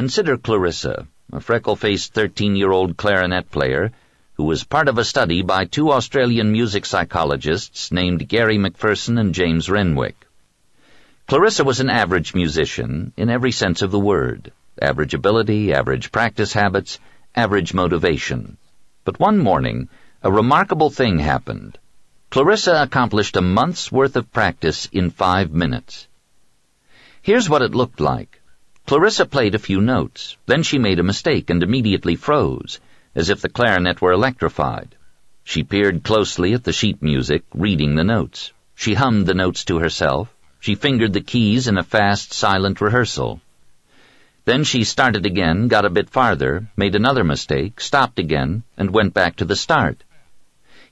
Consider Clarissa, a freckle-faced 13-year-old clarinet player who was part of a study by two Australian music psychologists named Gary McPherson and James Renwick. Clarissa was an average musician in every sense of the word. Average ability, average practice habits, average motivation. But one morning, a remarkable thing happened. Clarissa accomplished a month's worth of practice in 5 minutes. Here's what it looked like. Clarissa played a few notes. Then she made a mistake and immediately froze, as if the clarinet were electrified. She peered closely at the sheet music, reading the notes. She hummed the notes to herself. She fingered the keys in a fast, silent rehearsal. Then she started again, got a bit farther, made another mistake, stopped again, and went back to the start.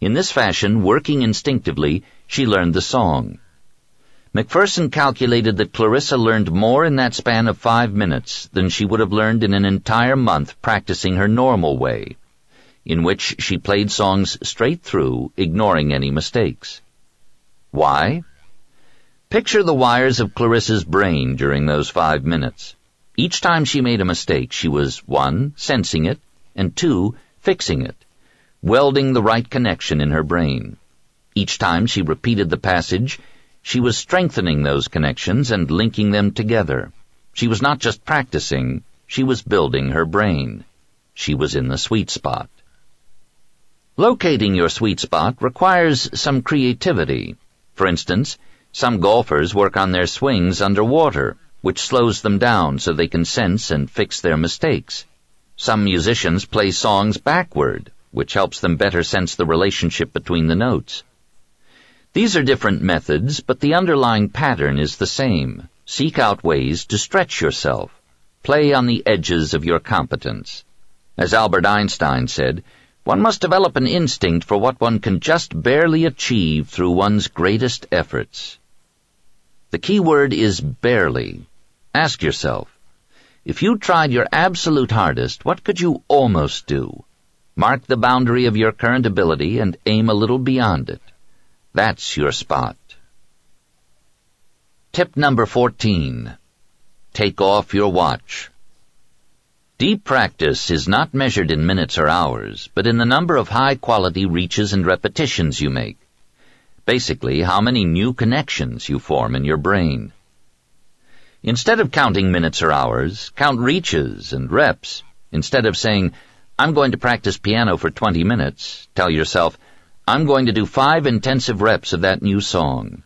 In this fashion, working instinctively, she learned the song. McPherson calculated that Clarissa learned more in that span of 5 minutes than she would have learned in an entire month practicing her normal way, in which she played songs straight through, ignoring any mistakes. Why? Picture the wires of Clarissa's brain during those 5 minutes. Each time she made a mistake, she was 1, sensing it, and 2, fixing it, welding the right connection in her brain. Each time she repeated the passage, she was strengthening those connections and linking them together. She was not just practicing, she was building her brain. She was in the sweet spot. Locating your sweet spot requires some creativity. For instance, some golfers work on their swings underwater, which slows them down so they can sense and fix their mistakes. Some musicians play songs backward, which helps them better sense the relationship between the notes. These are different methods, but the underlying pattern is the same. Seek out ways to stretch yourself. Play on the edges of your competence. As Albert Einstein said, one must develop an instinct for what one can just barely achieve through one's greatest efforts. The key word is barely. Ask yourself, if you tried your absolute hardest, what could you almost do? Mark the boundary of your current ability and aim a little beyond it. That's your spot. Tip number 14. Take off your watch. Deep practice is not measured in minutes or hours, but in the number of high-quality reaches and repetitions you make. Basically, how many new connections you form in your brain. Instead of counting minutes or hours, count reaches and reps. Instead of saying, I'm going to practice piano for 20 minutes, tell yourself, I'm going to do 5 intensive reps of that new song.